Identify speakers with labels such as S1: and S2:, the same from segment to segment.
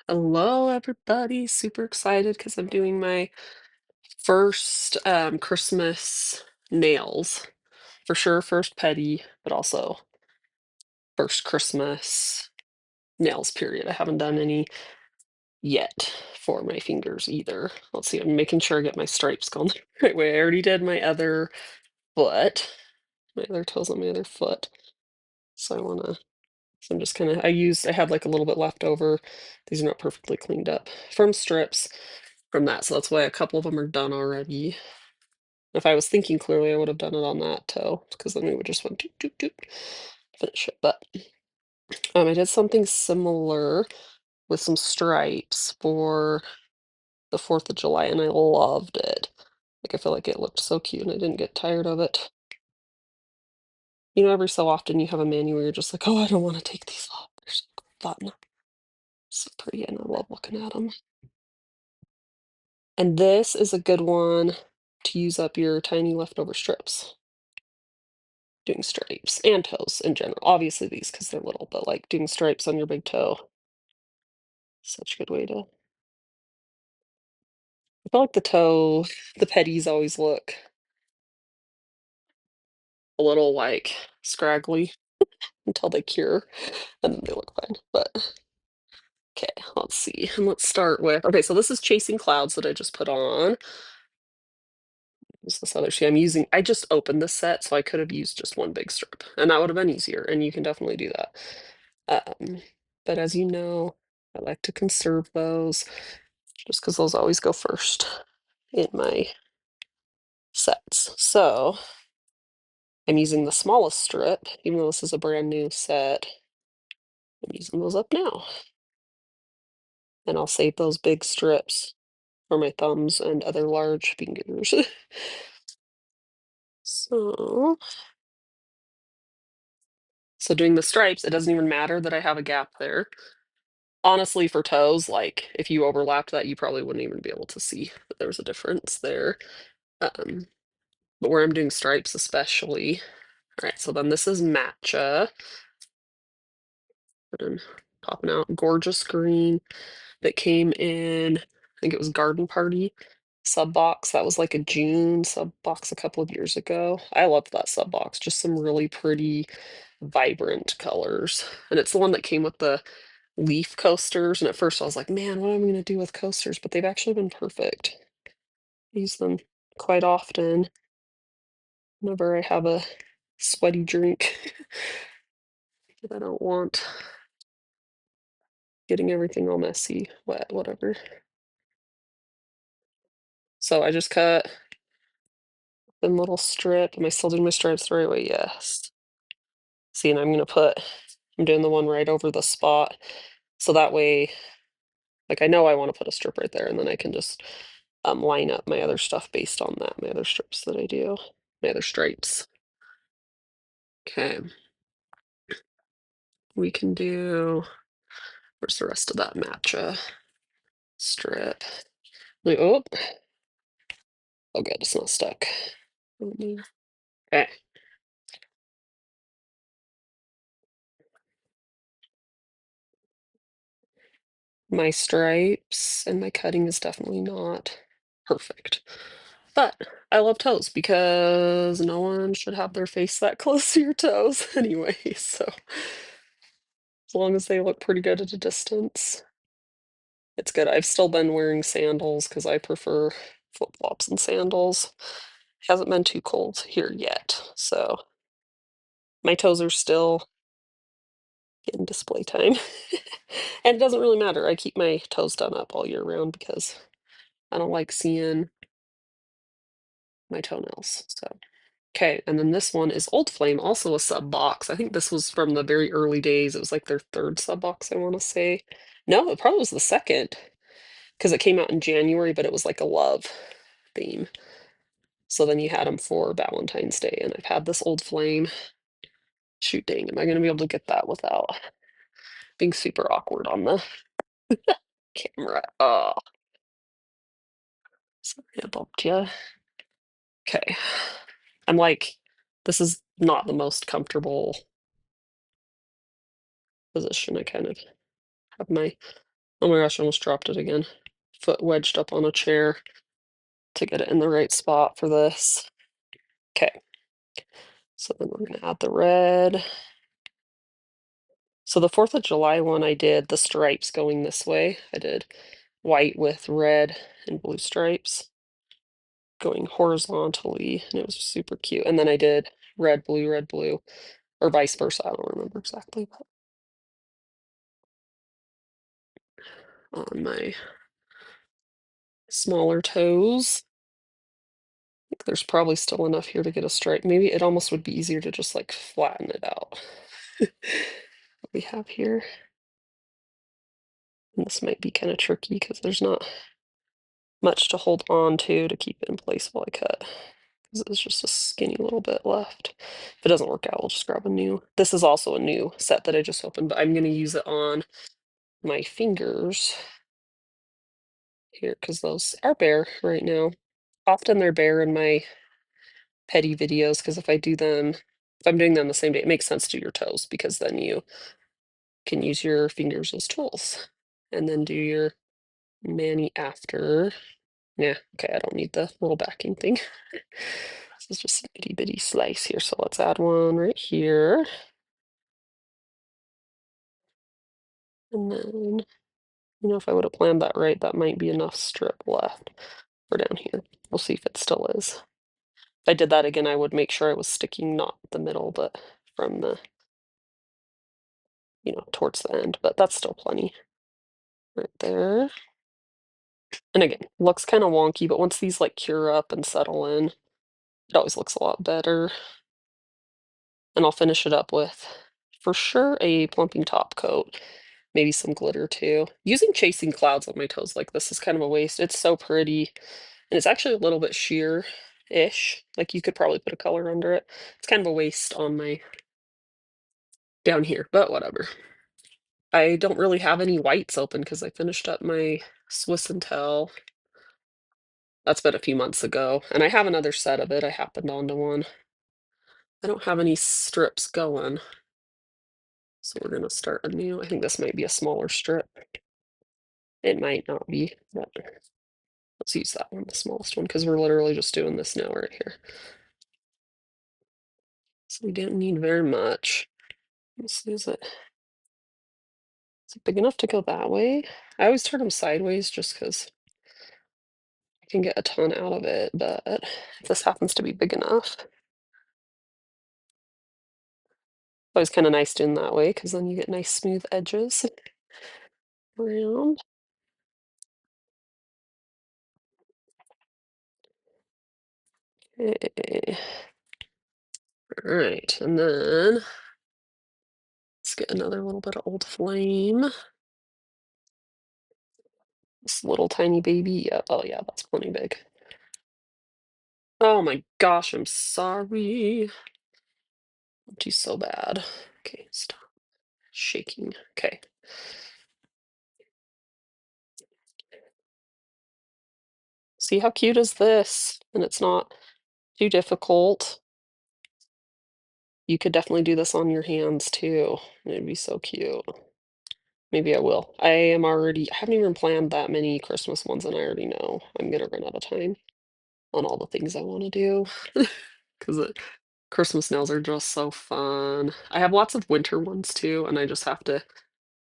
S1: Hello, everybody. Super excited because I'm doing my first Christmas nails. For sure, first Pedi, but also first Christmas nails, period. I haven't done any yet for my fingers either. Let's see, I'm making sure I get my stripes going the right way. I already did my other foot, my other toes on my other foot. So I want to, so I'm just kind of, I had like a little bit left over. These are not perfectly cleaned up from strips from that. So that's why a couple of them are done already. If I was thinking clearly, I would have done it on that toe because then we would just went doot, doot, doot, finish it. But I did something similar with some stripes for the 4th of July and I loved it. Like I feel like it looked so cute and I didn't get tired of it. You know, every so often you have a manu where you're just like, oh, I don't want to take these off. They're so fun, so pretty, and I love looking at them. And this is a good one to use up your tiny leftover strips. Doing stripes and toes in general. Obviously these because they're little, but like doing stripes on your big toe. Such a good way to. I feel like the petties always look a little like scraggly until they cure, and then they look fine. But okay, let's see. And let's start with okay, so this is Chasing Clouds that I just put on. What's this other sheet I'm using? I just opened this set, so I could have used just one big strip, and that would have been easier, and you can definitely do that. But as you know, I like to conserve those just because those always go first in my sets. So I'm using the smallest strip, even though this is a brand new set. I'm using those up now. And I'll save those big strips for my thumbs and other large fingers. So, so doing the stripes, it doesn't even matter that I have a gap there. Honestly, for toes, like if you overlapped that, you probably wouldn't even be able to see that there was a difference there. Um, but where I'm doing stripes especially. All right, so then this is matcha. And popping out gorgeous green that came in, I think it was Garden Party sub box. That was like a June sub box a couple of years ago. I loved that sub box, just some really pretty, vibrant colors. And it's the one that came with the leaf coasters. And at first I was like, man, what am I going to do with coasters? But they've actually been perfect. I use them quite often whenever I have a sweaty drink that I don't want getting everything all messy, wet, whatever. So I just cut a little strip. Am I still doing my stripes the right way? Yes. See, and I'm doing the one right over the spot. So that way, like I know I want to put a strip right there and then I can just line up my other stuff based on that, my other strips that I do, my other stripes. Okay. We can do, where's the rest of that matcha strip? Oh, oh good, it's not stuck. Okay. My stripes and my cutting is definitely not perfect. But I love toes because no one should have their face that close to your toes anyway. So as long as they look pretty good at a distance, it's good. I've still been wearing sandals because I prefer flip-flops and sandals. Hasn't been too cold here yet. So my toes are still getting display time. And it doesn't really matter. I keep my toes done up all year round because I don't like seeing my toenails. So okay, and then this one is Old Flame, also a sub box. I think this was from the very early days. It was like their third sub box, I want to say. No, it probably was the second because it came out in January, but it was like a love theme. So then you had them for Valentine's Day, and I've had this Old Flame. Shoot, dang, am I going to be able to get that without being super awkward on the camera? Oh, sorry I bumped you. Okay, I'm like, this is not the most comfortable position. I kind of have my Oh my gosh, I almost dropped it again. Foot wedged up on a chair to get it in the right spot for this. Okay, so then we're gonna add the red. So the 4th of July one I did the stripes going this way. I did white with red and blue stripes going horizontally, and it was super cute. And then I did red, blue, or vice versa. I don't remember exactly, but on my smaller toes. I think there's probably still enough here to get a stripe. Maybe it almost would be easier to just like flatten it out. What we have here. And this might be kind of tricky because there's not much to hold on to keep it in place while I cut. Because there's just a skinny little bit left. If it doesn't work out, we'll just grab a new. This is also a new set that I just opened, but I'm going to use it on my fingers here because those are bare right now. Often they're bare in my Pedi videos because if I'm doing them the same day, it makes sense to do your toes because then you can use your fingers as tools and then do your mani after. Yeah, okay, I don't need the little backing thing. This is just an itty bitty slice here, so let's add one right here. And then, if I would have planned that right, that might be enough strip left for down here. We'll see if it still is. If I did that again, I would make sure I was sticking not the middle, but from the, towards the end, but that's still plenty right there. And again, looks kind of wonky, but once these like cure up and settle in, it always looks a lot better. And I'll finish it up with, for sure, a plumping top coat, maybe some glitter too. Using chasing clouds on my toes like this is kind of a waste. It's so pretty, and it's actually a little bit sheer-ish. Like you could probably put a color under it. It's kind of a waste on my down here, but whatever. I don't really have any whites open because I finished up my Swiss and Tell. That's been a few months ago, and I have another set of it. I happened onto one. I don't have any strips going, so we're gonna start anew. I think this might be a smaller strip. It might not be, but let's use that one, the smallest one, because we're literally just doing this now right here. So we don't need very much. Let's use it. Is it big enough to go that way? I always turn them sideways just because I can get a ton out of it, but if this happens to be big enough, always kind of nice doing that way because then you get nice smooth edges around. Okay. All right, and then let's get another little bit of Old Flame. This little tiny baby. Yeah, oh yeah, that's plenty big. Oh my gosh, I'm sorry. She's so bad. Okay, stop shaking. Okay. See how cute is this? And it's not too difficult. You could definitely do this on your hands too. It'd be so cute. Maybe I will. I haven't even planned that many Christmas ones, and I already know I'm gonna run out of time on all the things I want to do. Because Christmas nails are just so fun. I have lots of winter ones too, and I just have to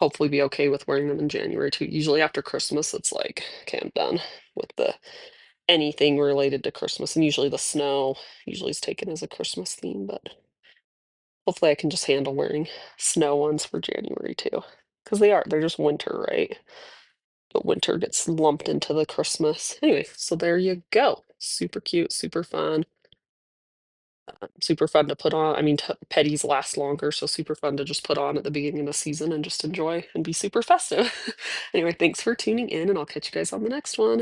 S1: hopefully be okay with wearing them in January too. Usually after Christmas, it's like, okay, I'm done with the anything related to Christmas, and usually the snow usually is taken as a Christmas theme, but hopefully I can just handle wearing snow ones for January too. Because they're just winter, right? But winter gets lumped into the Christmas. Anyway, so there you go. Super cute, super fun to put on. I mean, petties last longer, so super fun to just put on at the beginning of the season and just enjoy and be super festive. Anyway, thanks for tuning in, and I'll catch you guys on the next one.